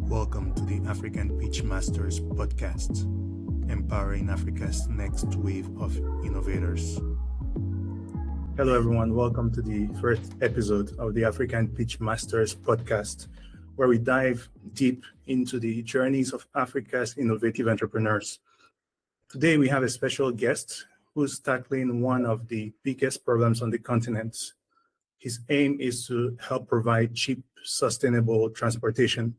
Welcome to the African Pitch Masters podcast, empowering Africa's next wave of innovators. Hello, everyone. Welcome to the first episode of the African Pitch Masters podcast, where we dive deep into the journeys of Africa's innovative entrepreneurs. Today, we have a special guest who's tackling one of the biggest problems on the continent. His aim is to help provide cheap, sustainable transportation.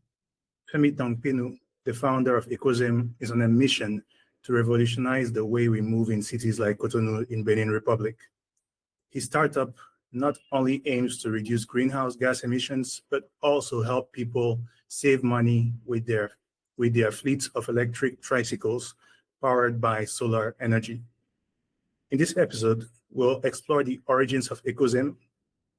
Femi Tankpinou, the founder of Ecozem, is on a mission to revolutionize the way we move in cities like Cotonou in Benin Republic. His startup not only aims to reduce greenhouse gas emissions, but also help people save money with their fleets of electric tricycles powered by solar energy. In this episode, we'll explore the origins of Ecozem,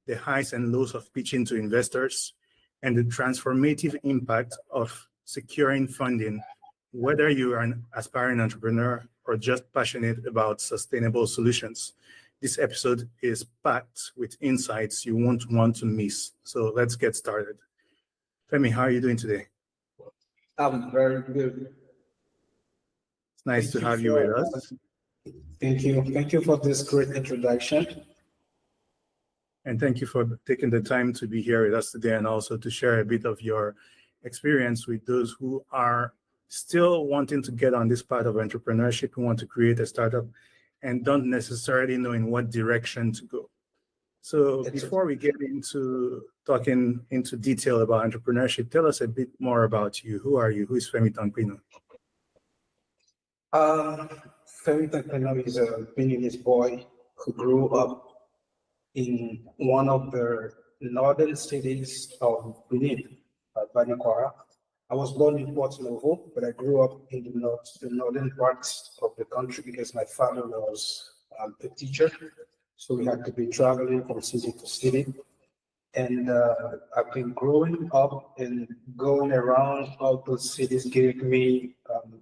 the highs and lows of pitching to investors, and the transformative impact of securing funding, whether you are an aspiring entrepreneur or just passionate about sustainable solutions. This episode is packed with insights you won't want to miss. So let's get started. Femi, how are you doing today? I'm very good. It's nice to have you with us. Thank you. Thank you for this great introduction. And thank you for taking the time to be here with us today and also to share a bit of your experience with those who are still wanting to get on this path of entrepreneurship, who want to create a startup and don't necessarily know in what direction to go. So before we get into talking into detail about entrepreneurship, tell us a bit more about you. Who are you? Who is Femi Tankpinou? Femi Tankpinou is a Beninese boy who grew up in one of the northern cities of Benin, Benin. I was born in Cotonou, but I grew up in the northern parts of the country because my father was a teacher. So we had to be traveling from city to city. And I've been growing up and going around all those cities gave me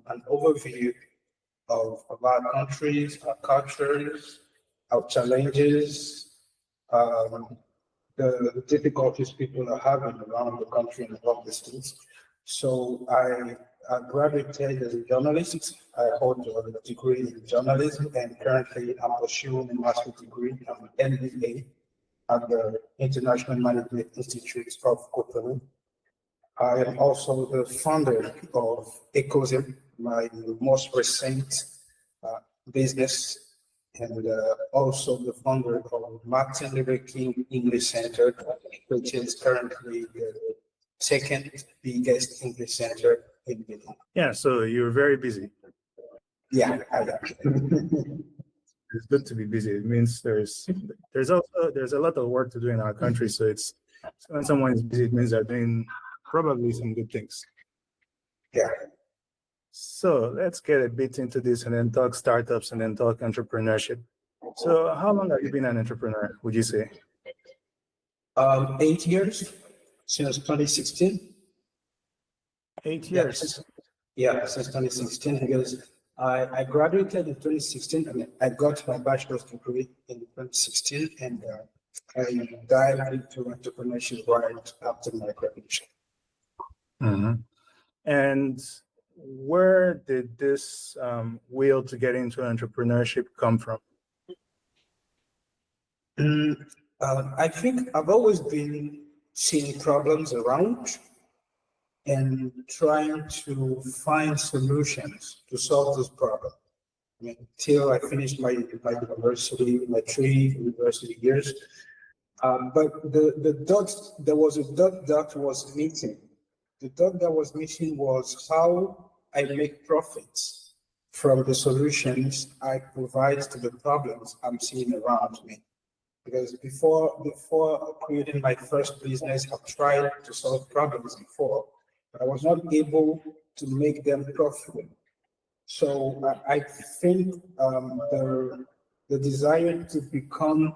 an overview of our countries, our cultures, our challenges, the difficulties people are having around the country and around the states. So I graduated as a journalist. I hold a degree in journalism, and currently I'm pursuing a master's degree, MBA, at the International Management Institute of Cotonou. I am also the founder of Ecozem, my most recent business, and also the founder of Martin Luther King English Center, which is currently the second biggest English center in Benin. Yeah, so you're very busy. Yeah, I am. It's good to be busy. It means there's a lot of work to do in our country. So it's when someone is busy, it means they're doing probably some good things. Yeah. So let's get a bit into this and then talk startups and then talk entrepreneurship. So how long have you been an entrepreneur, would you say? 8 years, since 2016. 8 years? Yeah, since 2016, because I graduated in 2016 and I got my bachelor's degree in 2016, and I dived into entrepreneurship right after my graduation. Mm-hmm. And where did this will to get into entrepreneurship come from? I think I've always been seeing problems around and trying to find solutions to solve those problems. I mean, until I finished my university, my 3 university years. But there was a dot that was missing. The dot that was missing was how I make profits from the solutions I provide to the problems I'm seeing around me. Because before creating my first business, I've tried to solve problems before, but I was not able to make them profitable. So I think the desire to become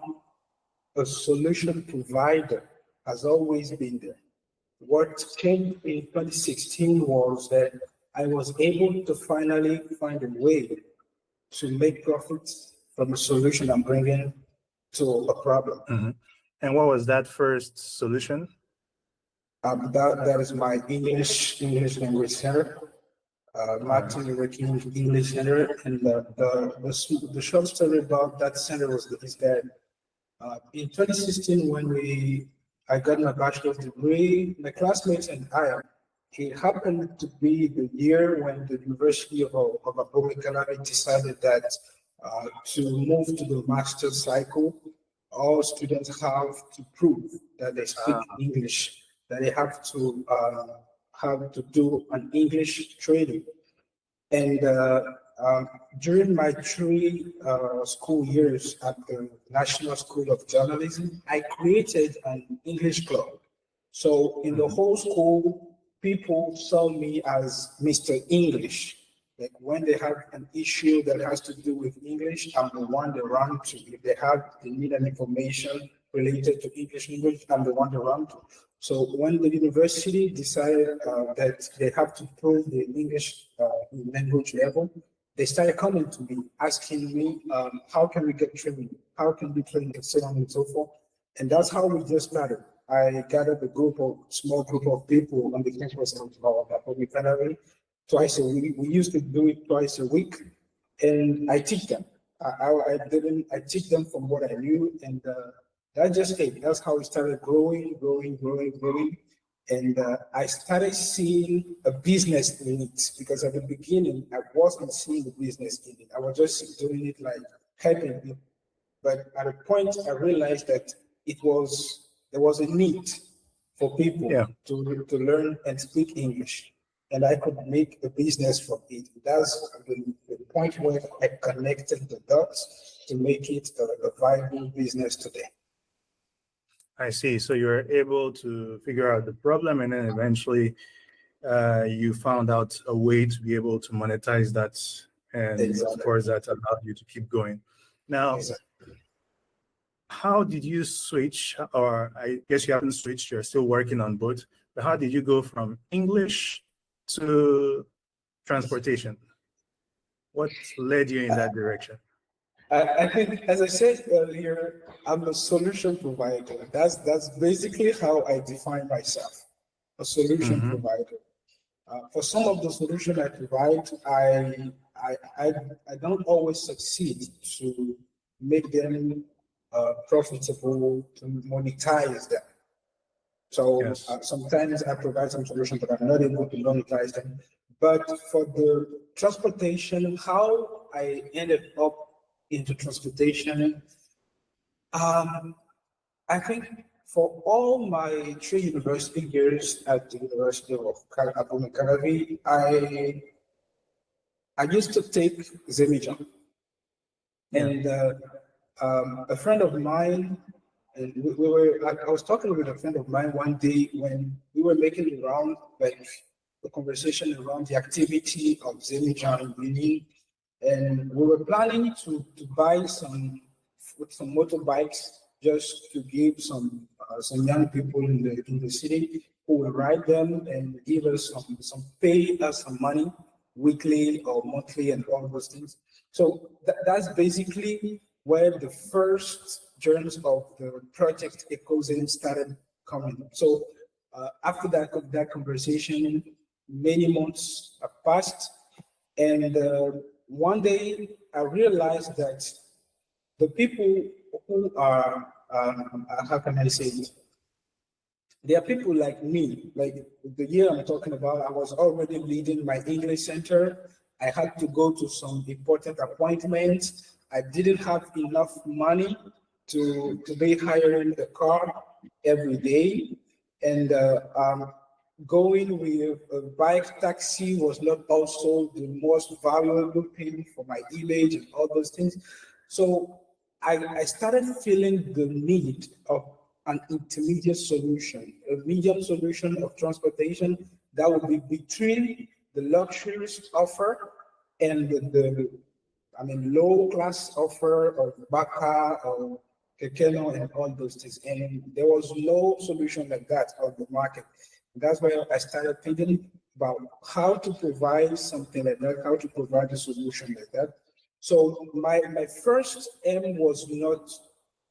a solution provider has always been there. What changed in 2016 was that I was able to finally find a way to make profits from a solution I'm bringing to a problem. Mm-hmm. And what was that first solution? That is my English language center, Martin Luther King English Center, and the short story about that center is that in 2016 when I got my bachelor's degree, my classmates and I, it happened to be the year when the University of Abu decided that to move to the master's cycle, all students have to prove that they speak English, that they have to do an English training. And during my three school years at the National School of Journalism, I created an English club. So in the whole school, people saw me as Mr. English. Like when they have an issue that has to do with English, I'm the one they run to. If they need an information related to English language, I'm the one they run to. So when the university decided that they have to prove the English language level, they started coming to me, asking me, how can we get training? How can we train, and so on and so forth. And that's how we just started. I gathered small group of people on the campus of Profitability twice a week. We used to do it twice a week, and I teach them. I teach them from what I knew, and that's how it started growing. And I started seeing a business in it, because at the beginning, I wasn't seeing the business in it. I was just doing it like helping people. But at a point, I realized that there was a need for people to learn and speak English, and I could make a business from it. That's the point where I connected the dots to make it a viable business today. I see. So you're able to figure out the problem, and then eventually you found out a way to be able to monetize that. And exactly. Of course, that allowed you to keep going. Now, exactly. How did you switch? Or I guess you haven't switched, you're still working on both. But how did you go from English to transportation? What led you in that direction? I think, as I said earlier, I'm a solution provider. That's basically how I define myself, a solution provider. For some of the solutions I provide, I don't always succeed to make them profitable, to monetize them. So yes. Sometimes I provide some solutions, but I'm not able to monetize them. But for the transportation, how I ended up into transportation, I think for all my 3 university years at the University of Abu Dhabi, I used to take Zemijan. And a friend of mine, and I was talking with a friend of mine one day when we were making around like the conversation around the activity of Zemijan in Benin. And we were planning to buy some motorbikes just to give some young people in the city who will ride them and give us pay us some money weekly or monthly and all those things. So that's basically where the first germs of the project Ecozem started coming. So after that conversation, many months have passed, and one day I realized that the people who are, how can I say it? There are people like me, like the year I'm talking about, I was already leading my English center. I had to go to some important appointments. I didn't have enough money to be hiring a car every day. And going with a bike taxi was not also the most valuable thing for my image and all those things. So I started feeling the need of an intermediate solution, a medium solution of transportation that would be between the luxurious offer and the low class offer of Baka or Kekeno and all those things. And there was no solution like that on the market. That's where I started thinking about how to provide something like that, how to provide a solution like that. So my first aim was not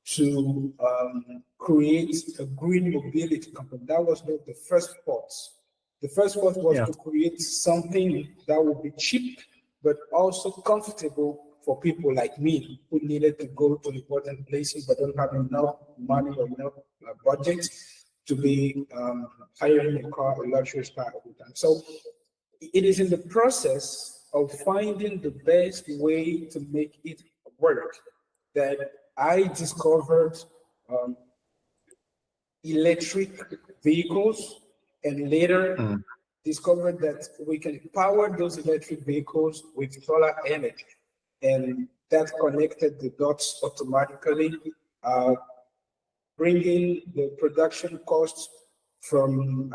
to create a green mobility company. That was not the first thought. The first thought was Yeah. to create something that would be cheap, but also comfortable for people like me who needed to go to important places but don't have enough money or enough budget to be hiring a car, a luxury car every time. So it is in the process of finding the best way to make it work that I discovered um, electric vehicles and later Mm. discovered that we can power those electric vehicles with solar energy. And that connected the dots automatically, uh, bringing the production costs from,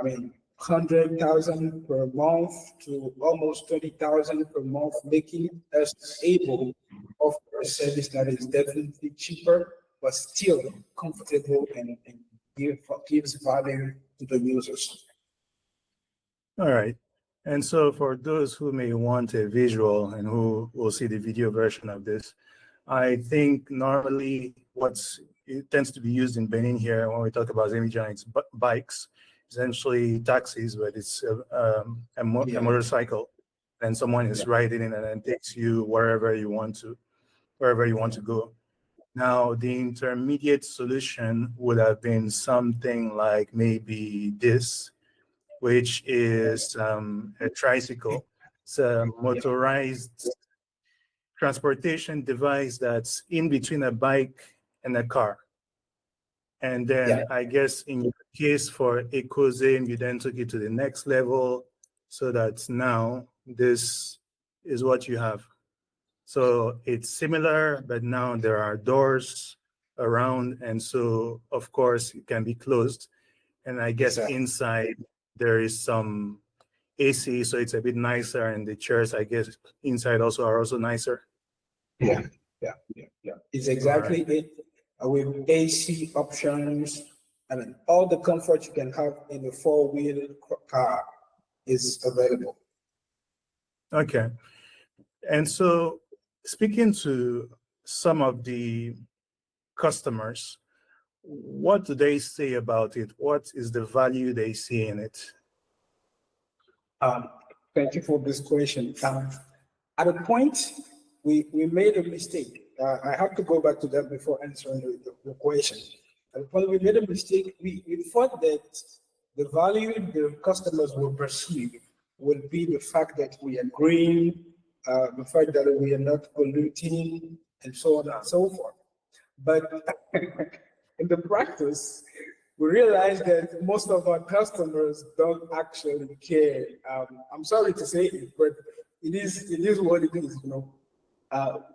100,000 per month to almost 20,000 per month, making us able to offer a service that is definitely cheaper, but still comfortable and gives value to the users. All right. And so for those who may want a visual and who will see the video version of this, I think normally it tends to be used in Benin here when we talk about semi-giants bikes, essentially taxis, but it's a motorcycle, and someone is riding it and then takes you wherever you want to go. Now, the intermediate solution would have been something like maybe this, which is a tricycle. It's a motorized transportation device that's in between a bike and a car. And then I guess in your case for Ecozem, you then took it to the next level so that now this is what you have. So it's similar, but now there are doors around. And so, of course, it can be closed. And I guess inside there is some AC, so it's a bit nicer. And the chairs, I guess, inside are also nicer. Yeah. It's exactly it. With AC options, all the comfort you can have in a four-wheel car is available. Okay. And so speaking to some of the customers, what do they say about it? What is the value they see in it? Thank you for this question. At a point, we made a mistake. I have to go back to that before answering the question. At the point we made a mistake, we thought that the value the customers will perceive will be the fact that we are green, the fact that we are not polluting, and so on and so forth. But in the practice, we realize that most of our customers don't actually care. I'm sorry to say it, but it is what it is,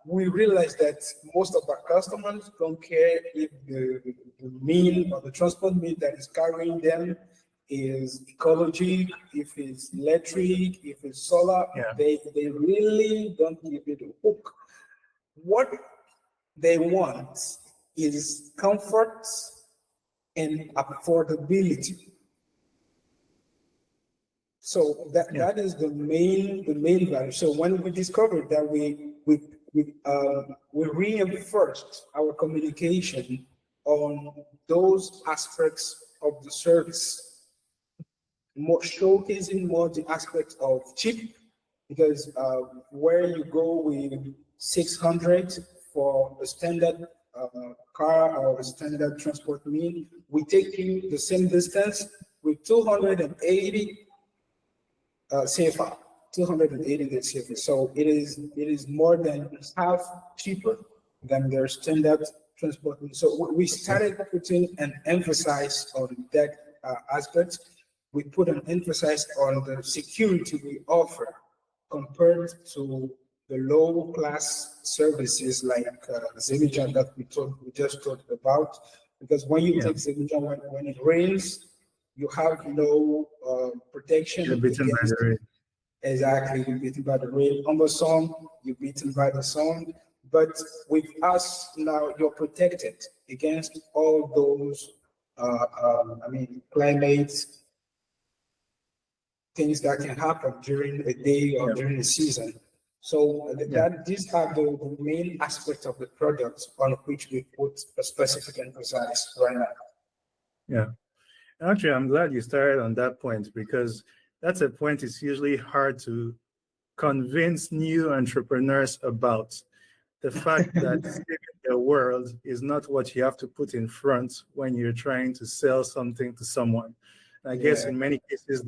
we realize that most of our customers don't care if the mean or the transport mean that is carrying them is ecology, if it's electric, if it's solar. They really don't give it a hook. What they want is comfort and affordability. So that is the main value. So when we discovered that we reinforced our communication on those aspects of the service, showcasing more the aspect of cheap, because where you go with 600 for a standard car or a standard transport mean, we take you the same distance with 280 CFR, 280 CFR. So it is more than half cheaper than their standard transport. So we started putting an emphasis on that aspect. We put an emphasis on the security we offer compared to the low class services like Zemijan that we just talked about. Because when you take Zemijan, when it rains, you have no protection. You're beaten by the rain. Exactly, you're beaten by the rain. On the sun, you're beaten by the sun. But with us now, you're protected against all those, climate things that can happen during the day or during the season. So that these are the main aspects of the product on which we put a specific emphasis right now. Yeah. Actually, I'm glad you started on that point, because that's a point it's usually hard to convince new entrepreneurs about. The fact that saving the world is not what you have to put in front when you're trying to sell something to someone. I guess in many cases,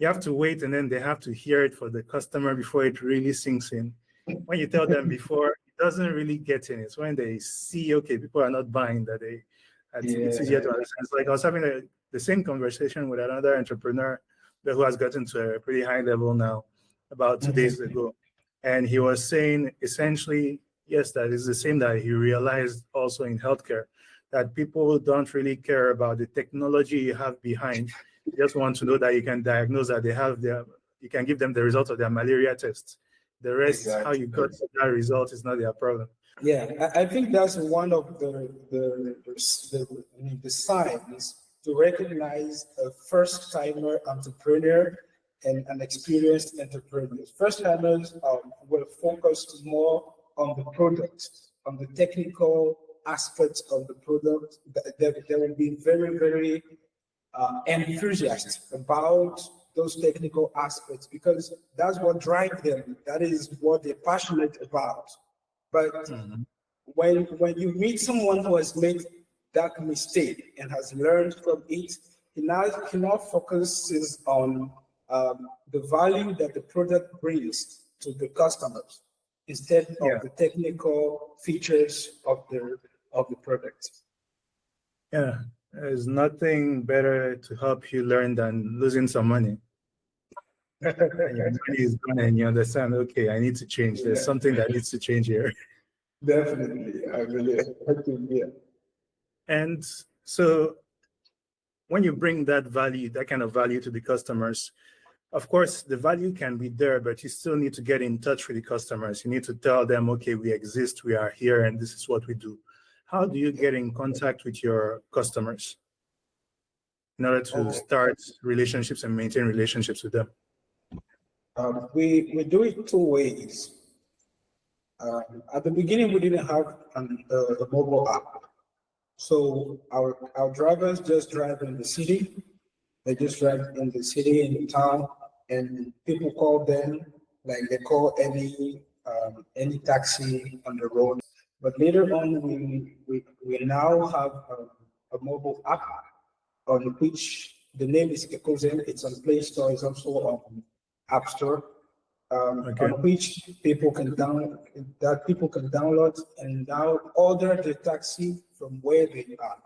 you have to wait, and then they have to hear it for the customer before it really sinks in. When you tell them before, it doesn't really get in. It's when they see, okay, people are not buying, that it's easier to understand. It's like I was having the same conversation with another entrepreneur who has gotten to a pretty high level now about 2 days ago. And he was saying essentially, yes, that is the same that he realized also in healthcare, that people don't really care about the technology you have behind. They just want to know that you can diagnose that you can give them the results of their malaria tests. The rest, how you got to that result, is not their problem. Yeah, I think that's one of the signs to recognize a first-timer entrepreneur and an experienced entrepreneur. First-timers will focus more on the product, on the technical aspects of the product. They will be very, very enthusiastic about those technical aspects, because that's what drives them. That is what they're passionate about. But when you meet someone who has made that mistake and has learned from it, he now focuses on the value that the product brings to the customers instead of the technical features of the product. Yeah, there's nothing better to help you learn than losing some money. And your money is gone, and you understand, okay, I need to change. There's something that needs to change here. Definitely, I believe. Yeah. And so when you bring that value, that kind of value to the customers, of course, the value can be there, but you still need to get in touch with the customers. You need to tell them, okay, we exist, we are here, and this is what we do. How do you get in contact with your customers in order to start relationships and maintain relationships with them? We do it two ways. At the beginning, we didn't have a mobile app. So our drivers just drive in the city. They just drive in the city, in the town, and people call them like they call any taxi on the road. But later on, we now have a mobile app on which the name is Ecozem. It's on Play Store. It's also on App Store, on which people can download and now order the taxi from where they are.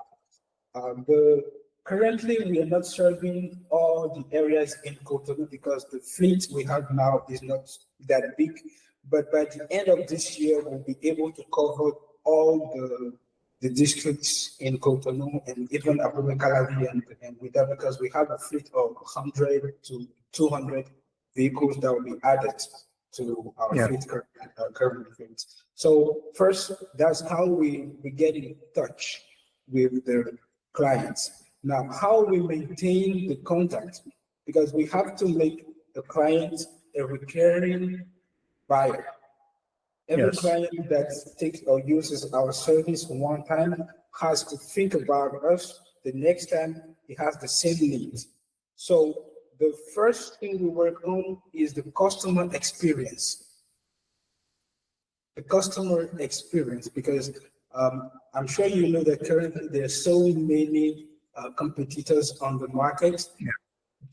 Currently, we are not serving all the areas in Cotonou because the fleet we have now is not that big. But by the end of this year, we'll be able to cover all the districts in Cotonou and even Abomey-Calavi and with that, because we have a fleet of 100 to 200 vehicles that will be added to our current fleet. So first, that's how we get in touch with the clients. Now, how we maintain the contact, because we have to make the client a recurring buyer. Every client that takes or uses our service one time has to think about us the next time he has the same need. So the first thing we work on is the customer experience. The customer experience, because I'm sure you know that currently there are so many competitors on the market.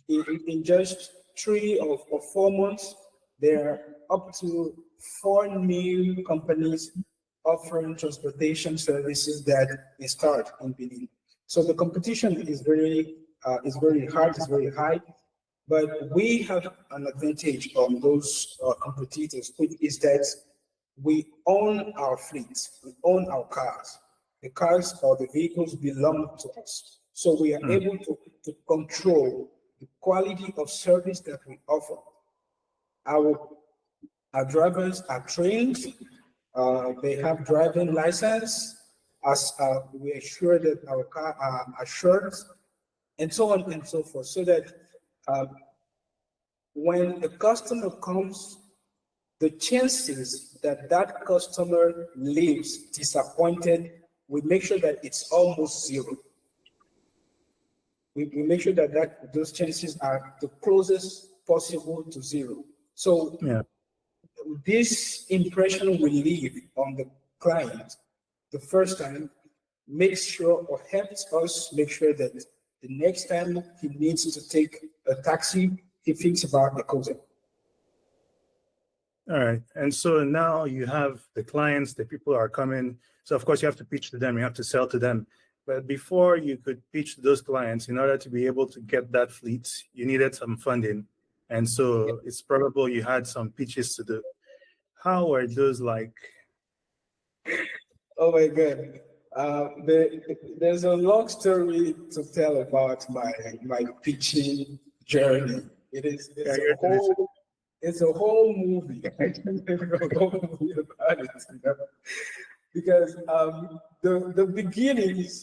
In just 3 or 4 months, there are up to 4 new companies offering transportation services that start in Benin. So the competition is very hard, it's very high, but we have an advantage on those competitors, which is that we own our fleets, we own our cars. The cars or the vehicles belong to us. So we are able to control the quality of service that we offer. Our drivers are trained, they have driving license, as we assure that our car are assured, and so on and so forth, so that when the customer comes, the chances that that customer leaves disappointed, we make sure that it's almost zero. We make sure that those chances are the closest possible to zero. So Yeah. this impression we leave on the client the first time makes sure or helps us make sure that the next time he needs to take a taxi, he thinks about Ecozem. All right. And so now you have the clients, the people are coming. So of course you have to pitch to them, you have to sell to them. But before you could pitch to those clients, in order to be able to get that fleet, you needed some funding. And so it's probable you had some pitches to do. How are those like? Oh my God. There's a long story to tell about my pitching journey. It's a whole movie. I can make a whole movie about it, because the beginnings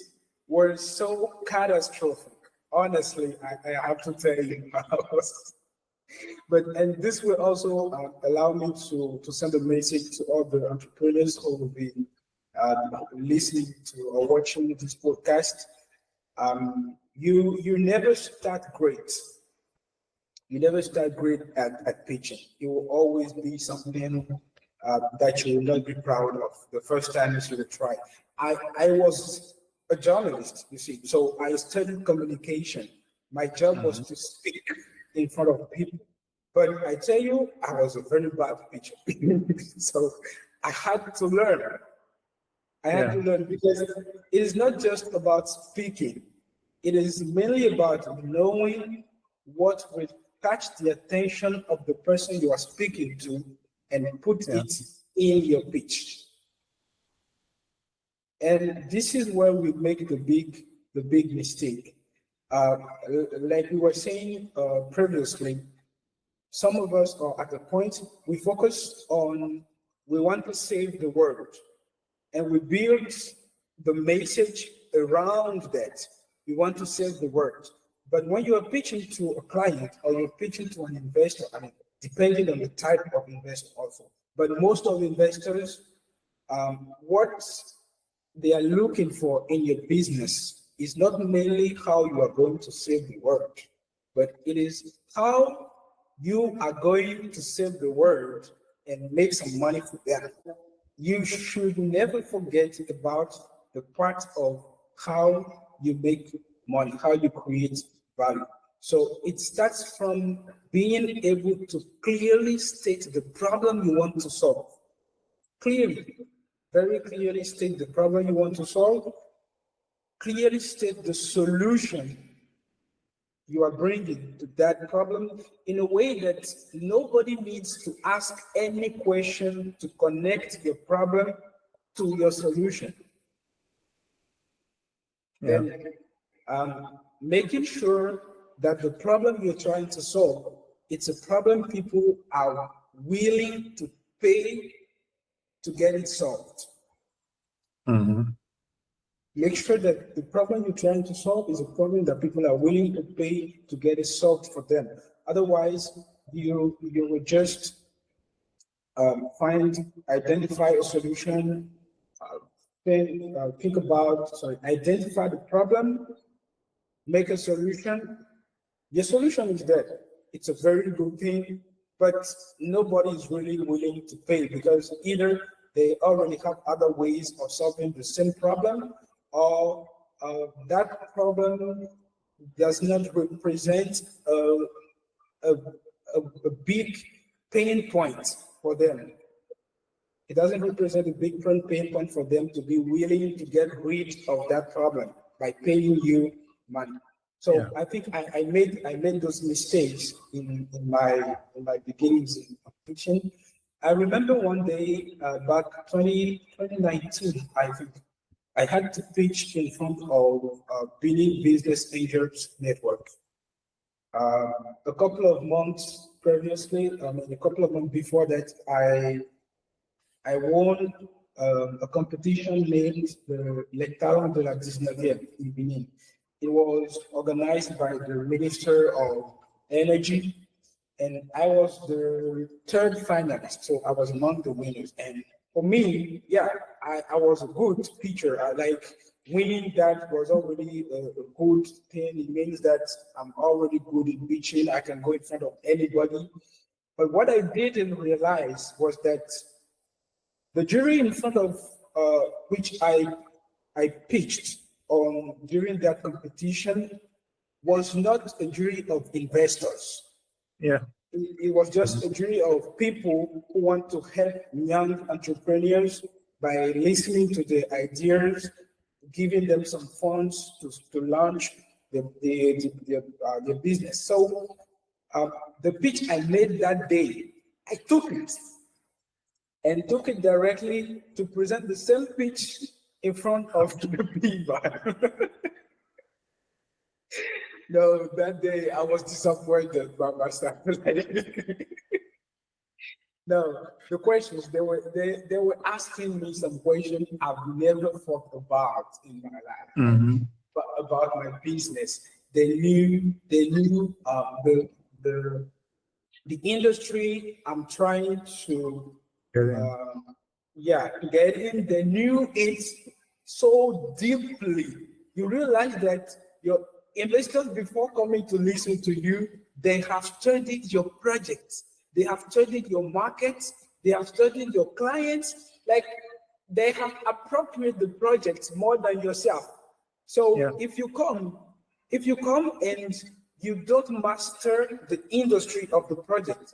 were so catastrophic. Honestly, I have to tell you. And this will also allow me to send a message to all the entrepreneurs who will be listening to or watching this podcast. You never start great. You never start great at pitching. It will always be something that you will not be proud of the first time you try. I was a journalist, you see, so I studied communication. My job was to speak in front of people. But I tell you, I was a very bad pitcher. So I had to learn. I had to learn, because it is not just about speaking. It is mainly about knowing what will catch the attention of the person you are speaking to and put it in your pitch. And this is where we make the big mistake. Like we were saying previously, some of us are at a point we focus on, we want to save the world, and we build the message around that. We want to save the world. But when you are pitching to a client or you're pitching to an investor, I mean, depending on the type of investor also, but most of investors, what they are looking for in your business is not mainly how you are going to save the world, but it is how you are going to save the world and make some money for them. You should never forget about the part of how you make money, how you create value. So it starts from being able to clearly state the problem you want to solve. Clearly, very clearly state the problem you want to solve. Clearly state the solution you are bringing to that problem in a way that nobody needs to ask any question to connect your problem to your solution. Then making sure that the problem you're trying to solve, it's a problem people are willing to pay to get it solved. Make sure that the problem you're trying to solve is a problem that people are willing to pay to get it solved for them. Otherwise, you will just identify a solution, identify the problem, make a solution. The solution is there. It's a very good thing, but nobody is really willing to pay, because either they already have other ways of solving the same problem, or that problem does not represent a big pain point for them. It doesn't represent a big pain point for them to be willing to get rid of that problem by paying you money. So I think I made those mistakes in my beginnings in pitching. I remember one day back 2019, I think, I had to pitch in front of Benin Business Angels Network. A couple of months previously, a couple of months before that, I won a competition named the Lectaron de la 19e in Benin. It was organized by the Minister of Energy, and I was the third finalist, so I was among the winners. And for me, yeah, I was a good pitcher. I like winning. That was already a good thing. It means that I'm already good in pitching. I can go in front of anybody. But what I didn't realize was that the jury in front of which I pitched on during that competition was not a jury of investors. Yeah. It was just a jury of people who want to help young entrepreneurs by listening to their ideas, giving them some funds to launch the business. So the pitch I made that day, I took it directly to present the same pitch in front of the people. No, that day I was disappointed by myself. No, the questions they were asking me some questions I've never thought about in my life, but about my business. They knew the industry I'm trying to get in. They knew it so deeply. You realize that your investors, before coming to listen to you, they have studied your projects, they have studied your markets, they have studied your clients. Like, they have appropriated the projects more than yourself. So if you come and you don't master the industry of the project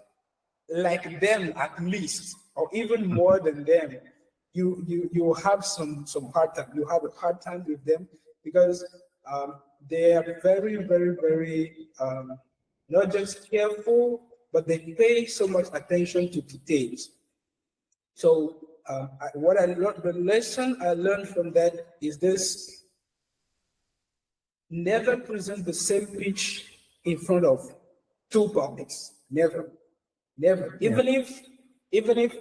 like them, at least, or even more than them, you have some hard time. You have a hard time with them because they are very, very, very not just careful, but they pay so much attention to details. So what I learned, the lesson I learned from that is this: never present the same pitch in front of two publics. Never. Even if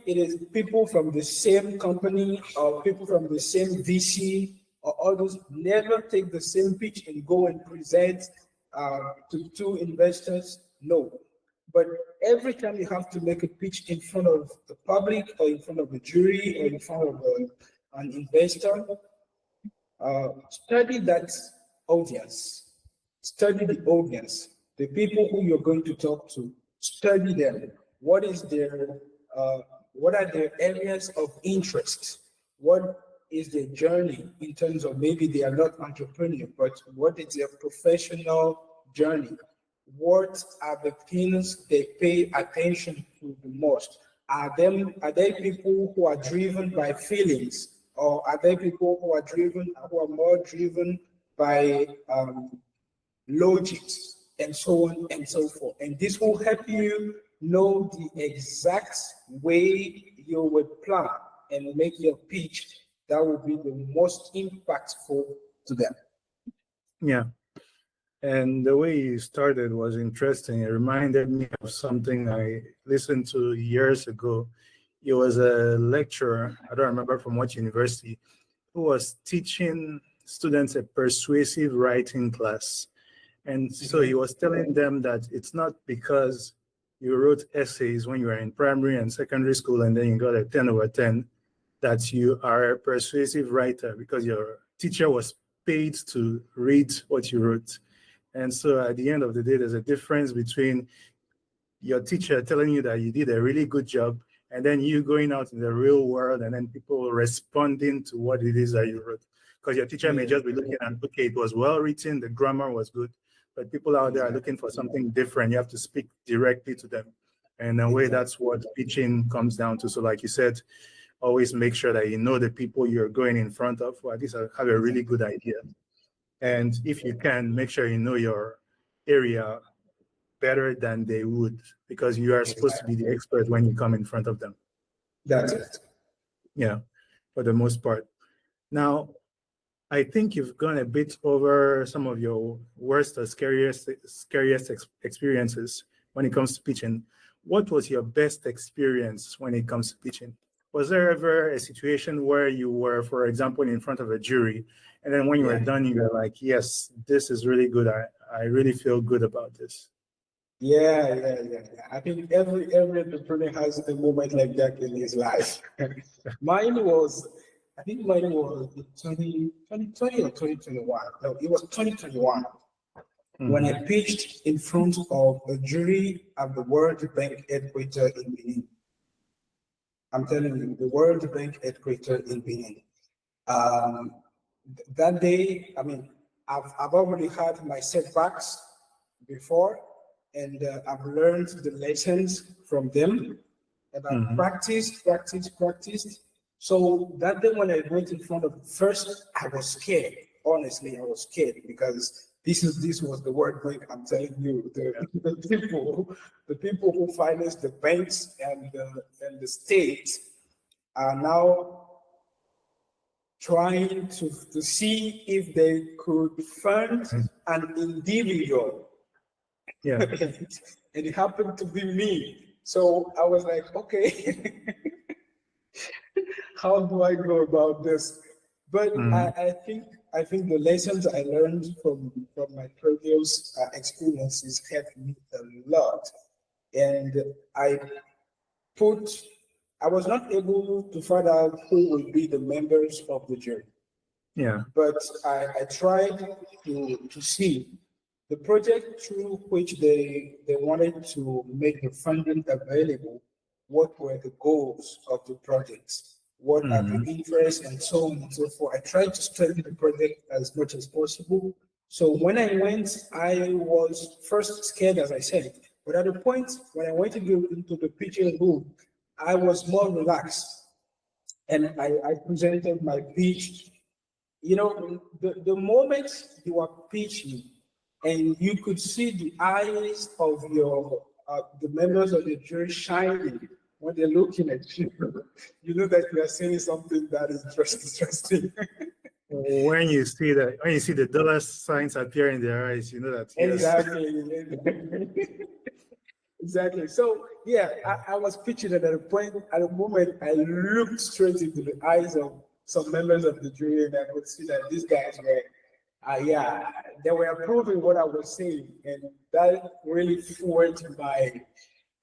it is people from the same company or people from the same VC or all those, never take the same pitch and go and present to two investors. No. But every time you have to make a pitch in front of the public or in front of a jury or in front of an investor, study that audience. Study the audience, the people who you're going to talk to. Study them. What are their areas of interest? What is their journey in terms of, maybe they are not entrepreneur, but what is their professional journey? What are the things they pay attention to the most? Are they people who are driven by feelings, or are they people who are more driven by logics, and so on and so forth? And this will help you know the exact way you would plan and make your pitch that will be the most impactful to them. Yeah. And the way you started was interesting. It reminded me of something I listened to years ago. It was a lecturer, I don't remember from what university, who was teaching students a persuasive writing class. And so he was telling them that it's not because you wrote essays when you were in primary and secondary school and then you got a 10 over 10 that you are a persuasive writer, because your teacher was paid to read what you wrote. And so at the end of the day, there's a difference between your teacher telling you that you did a really good job and then you going out in the real world and then people responding to what it is that you wrote. Because your teacher may just be looking at, okay, it was well written, the grammar was good, but people out there are looking for something different. You have to speak directly to them. And in a way, that's what pitching comes down to. So like you said, always make sure that you know the people you're going in front of, or at least have a really good idea. And if you can, make sure you know your area better than they would, because you are supposed to be the expert when you come in front of them. That's it. Yeah, for the most part. Now, I think you've gone a bit over some of your worst or scariest experiences when it comes to pitching. What was your best experience when it comes to pitching? Was there ever a situation where you were, for example, in front of a jury, and then when you were done, you were like, yes, this is really good. I really feel good about this. Yeah. I think every entrepreneur has a moment like that in his life. Mine was, I think mine was in 2020 or 2021. No, it was 2021 when I pitched in front of a jury at the World Bank headquarters in Benin. I'm telling you, the World Bank headquarters in Benin. Um, that day, I mean, I've already had my setbacks before, and I've learned the lessons from them, and I've practiced. So that day when I went in front of first, I was scared. Honestly, I was scared because this was the word break. I'm telling you, the people who finance the banks and the state are now trying to see if they could fund an individual. Yeah. And it happened to be me. So I was like, okay, how do I go about this? But I think the lessons I learned from my previous experiences helped me a lot. And I put I was not able to find out who will be the members of the jury, Yeah. but I tried to see the project through which they wanted to make the funding available. What were the goals of the project? What are the interests and so on and so forth. I tried to study the project as much as possible. So when I went, I was first scared, as I said, but at the point when I went into the pitching room, I was more relaxed and I presented my pitch. You know, the moment you are pitching and you could see the eyes of the members of the jury shining when they're looking at you, you know that you are saying something that is interesting. When you see the dollar signs appear in their eyes, you know that yes. Exactly. Exactly. So yeah, I was pitching it at a point, at a moment I looked straight into the eyes of some members of the jury and I could see that these guys were, yeah, they were approving what I was saying. And that really fueled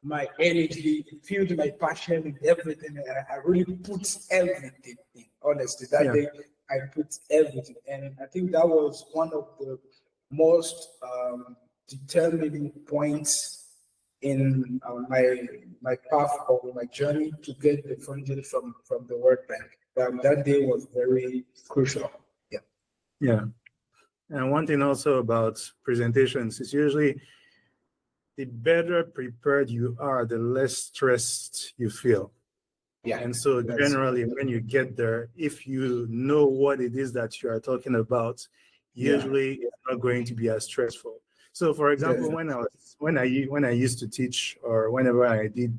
my energy, it fueled my passion and everything. And I really put everything in, honestly. That day I put everything. And I think that was one of the most determining points in my path or my journey to get the funding from the World Bank. That day was very crucial. Yeah. Yeah. And one thing also about presentations is usually the better prepared you are, the less stressed you feel. Yeah. And so generally when you get there, if you know what it is that you are talking about, usually it's not going to be as stressful. So for example, when I used to teach or whenever I did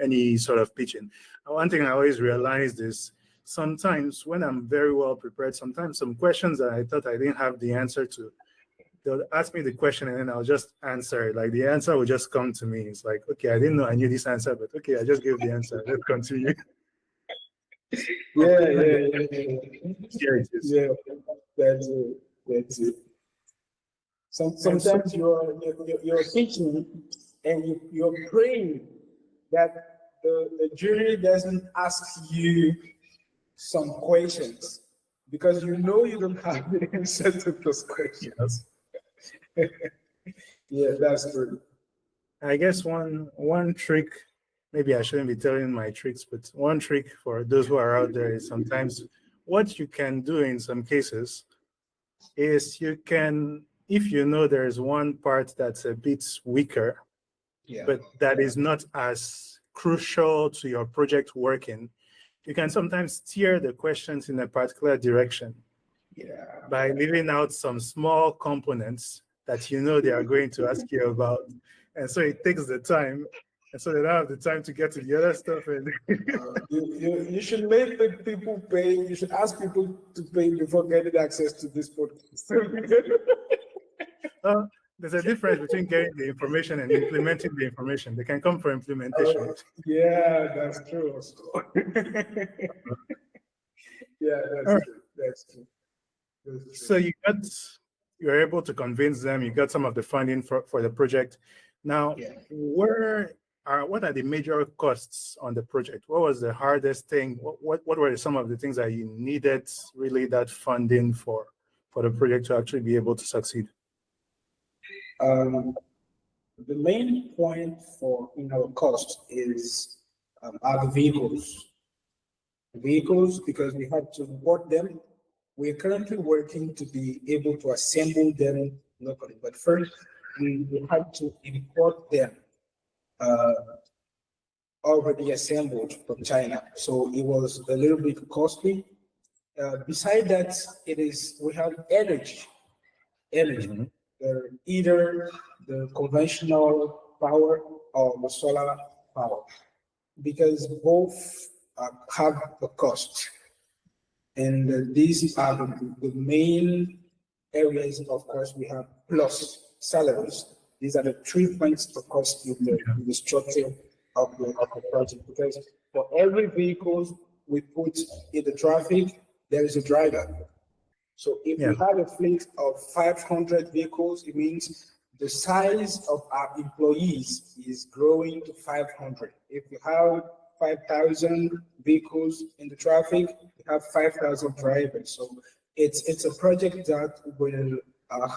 any sort of pitching, one thing I always realized is sometimes when I'm very well prepared, sometimes some questions that I thought I didn't have the answer to, they'll ask me the question and then I'll just answer it. Like the answer will just come to me. It's like, okay, I didn't know I knew this answer, but okay, I just gave the answer. Let's continue. Yeah, that's it. Sometimes you're thinking and you're praying that the jury doesn't ask you some questions because you know you don't have the answer to those questions. Yeah, that's true. I guess one trick, maybe I shouldn't be telling my tricks, but one trick for those who are out there is sometimes what you can do in some cases is you can, if you know there's one part that's a bit weaker, but that is not as crucial to your project working, you can sometimes steer the questions in a particular direction by leaving out some small components that you know they are going to ask you about. And so it takes the time. And so they don't have the time to get to the other stuff. And you should make the people pay. You should ask people to pay before getting access to this podcast. There's a difference between getting the information and implementing the information. They can come for implementation. Yeah, that's true. Yeah, that's true. So you're able to convince them, you got some of the funding for the project. Now, Yeah. what are the major costs on the project? What was the hardest thing? What were some of the things that you needed really that funding for the project to actually be able to succeed? Um, the main point for our cost is are the vehicles. Vehicles, because we had to import them. We're currently working to be able to assemble them locally, but first we had to import them uh, already assembled from China. So it was a little bit costly. Beside that, we have energy, Mhm. either the conventional power or the solar power, because both have a cost. And these are the main areas, of course, we have plus salaries. These are the 3 points, of course, in the structure of the project. Because for every vehicle we put in the traffic, there is a driver. So if Yeah. we have a fleet of 500 vehicles, it means the size of our employees is growing to 500. If we have 5,000 vehicles in the traffic, we have 5,000 drivers. So it's a project that will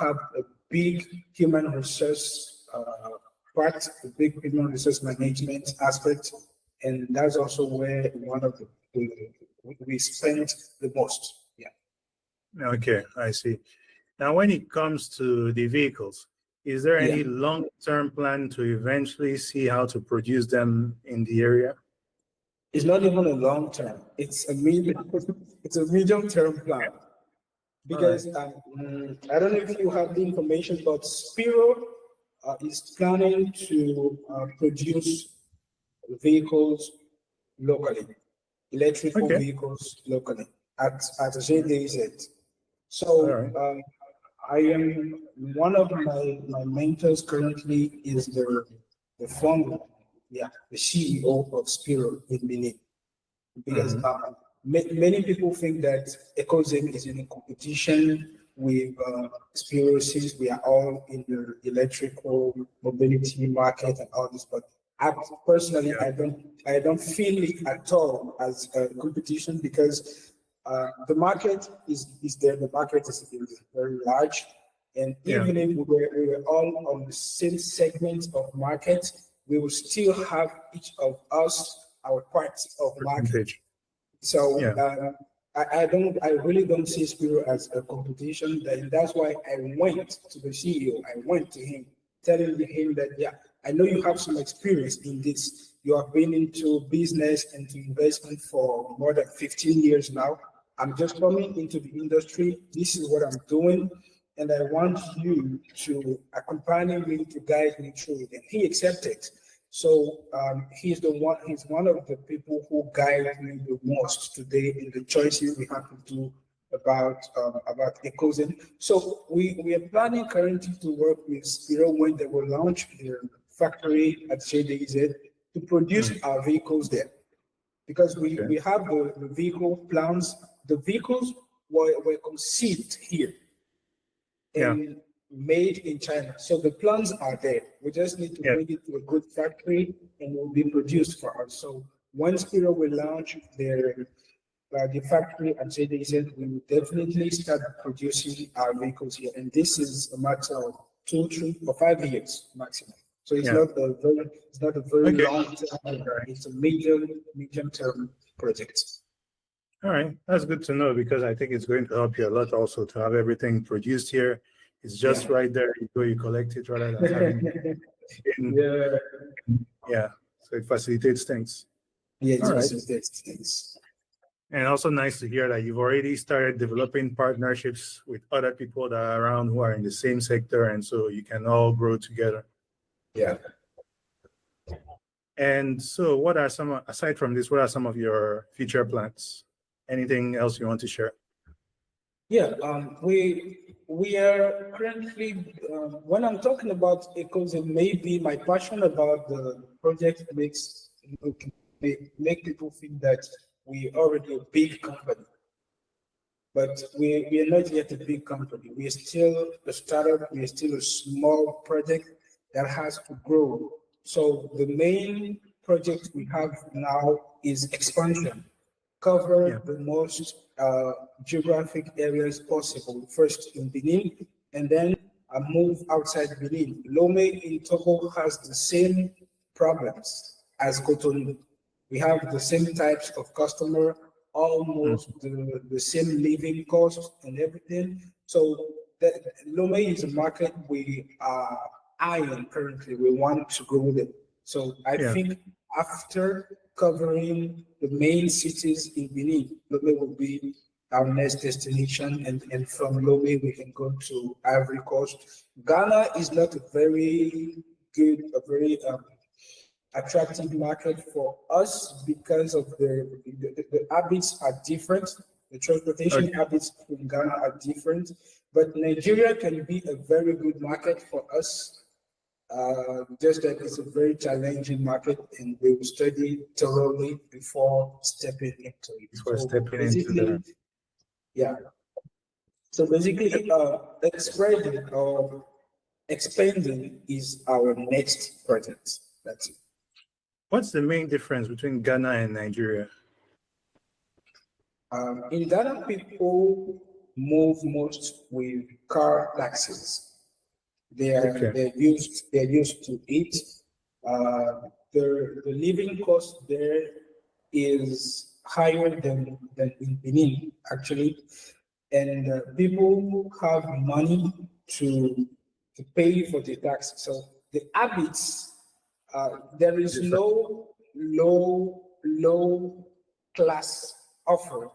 have a big human resource part, a big human resource management aspect, and that's also where one of we spent the most. Yeah. Okay, I see. Now, when it comes to the vehicles, is there Yeah. any long-term plan to eventually see how to produce them in the area? It's not even a long term. It's a medium term plan. All right. Because I don't know if you have the information, but Spiro is planning to produce vehicles locally, electrical Okay. vehicles locally at JDZ. All So right. I am one of my mentors currently is the founder, yeah, the CEO of Spiro in Benin. Because Mhm. many people think that Ecozem is in a competition with Spirosis. We are all in the electrical mobility market and all this, but I, personally, Yeah. I don't feel it at all as a competition because the market is there. The market is very large, and Yeah. even if we were all on the same segment of market, we will still have each of us our parts of market. Percentage. So Yeah. I really don't see Spiro as a competition. That's why I went to the CEO. I went to him, telling him that, yeah, I know you have some experience in this. You have been into business and to investment for more than 15 years now. I'm just coming into the industry. This is what I'm doing. And I want you to accompany me to guide me through it. And he accepted. So he's the one. He's one of the people who guide me the most today in the choices we have to do about Ecozem. So we are planning currently to work with Spiro when they will launch their factory at JDZ to produce our vehicles there, because Okay. we have the vehicle plans. The vehicles were conceived here Yeah. and made in China. So the plans are there. We just need to Yeah. bring it to a good factory and it will be produced for us. So once Spiro will launch the factory at JDZ, we will definitely start producing our vehicles here. And this is a matter of 2, 3, or 5 years maximum. So Yeah. it's not a very Okay. long term. Right. It's a medium term project. All right. That's good to know because I think it's going to help you a lot also to have everything produced here. It's just Yeah. right there. You go, you collect it rather than having in, Yeah. yeah. So it facilitates things. Yeah, All right. it's things. And also nice to hear that you've already started developing partnerships with other people that are around who are in the same sector, and so you can all grow together. Yeah. And so aside from this, what are some of your future plans? Anything else you want to share? Yeah, we are currently when I'm talking about Ecozem, maybe my passion about the project make people think that we already a big company, but we are not yet a big company. We are still a startup. We are still a small project that has to grow. So the main project we have now is expansion, cover the most geographic areas possible, first in Benin, and then move outside Benin. Lome in Togo has the same problems as Cotonou. We have the same types of customer, almost the same living costs and everything. So Lome is a market we are eyeing currently. We want to grow it. So I think after covering the main cities in Benin, Lome will be our next destination, and from Lome we can go to Ivory Coast. Ghana is not a very attractive market for us because of the habits are different. The transportation habits in Ghana are different, but Nigeria can be a very good market for us. Just that it's a very challenging market, and we will study thoroughly before stepping into it. Yeah. So basically, spreading or expanding is our next project. That's it. What's the main difference between Ghana and Nigeria? In Ghana, people move most with car taxis. They're used to it. The living cost there is higher than in Benin, actually, and people have money to pay for the tax. So the habits, there is no low class offer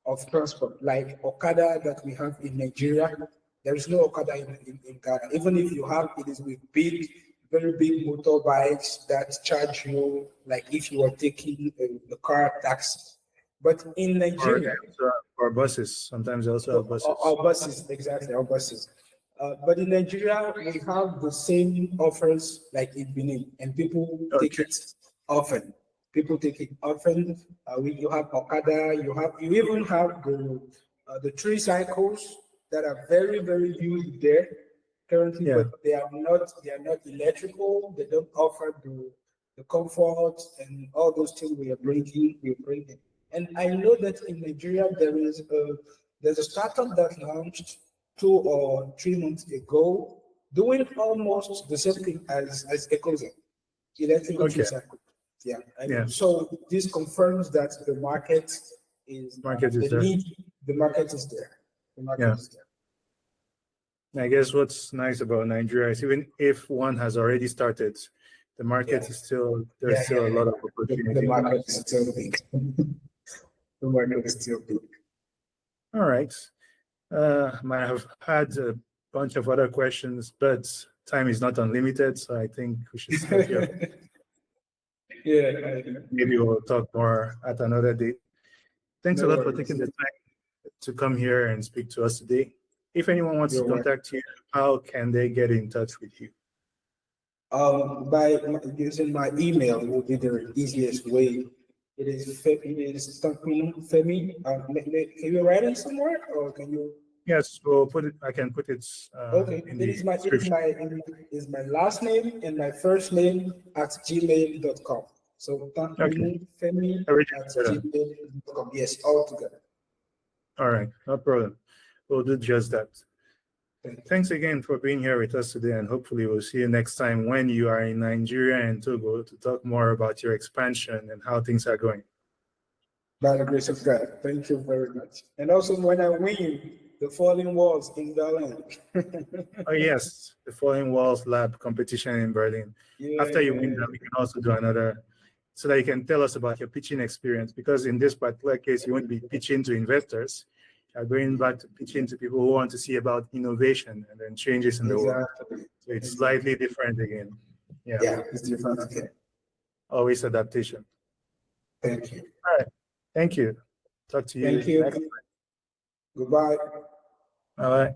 of transport like Okada that we have in Nigeria. There is no Okada in Ghana. Even if you have, it is with very big motorbikes that charge you like if you are taking a car taxi. But in Nigeria, or buses, sometimes also have buses. Our buses, exactly, our buses. But in Nigeria, we have the same offers like in Benin, and people take it often. People take it often. You have Okada, you even have the Tricycles that are very used there currently, but they are not electrical. They don't offer the comfort and all those things we are bringing. And I know that in Nigeria there's a startup that launched 2 or 3 months ago, doing almost the same thing as Ecozem, electric tricycle. So this confirms that the market is there. The market is there. I guess what's nice about Nigeria is even if one has already started, the market is still a lot of opportunity. The market is still big. The market is still big. All right. Might have had a bunch of other questions, but time is not unlimited, so I think we should stop here. Maybe we'll talk more at another date. Thanks a lot for taking the time to come here and speak to us today. If anyone wants to contact you, how can they get in touch with you? By using my email will be the easiest way. It is Tankpinou, Femi. Can you write it somewhere, or can you? Yes, we'll put it. I can put it. In is my last name and my first name at gmail.com. So Tankpinou, Femi at gmail.com. Yes, all together. All right, no problem. We'll do just that. Thanks again for being here with us today, and hopefully we'll see you next time when you are in Nigeria and Togo to talk more about your expansion and how things are going. By the grace of God, thank you very much. And also when I win the Falling Walls in Berlin. Oh yes, the Falling Walls Lab competition in Berlin. After you win that, we can also do another, so that you can tell us about your pitching experience, because in this particular case, you won't be pitching to investors. Are going back to pitching to people who want to see about innovation and then changes in the world. So it's slightly different again. Yeah, it's different again. Always adaptation. Thank you. All right. Thank you. Talk to you. Thank you. Goodbye. All right.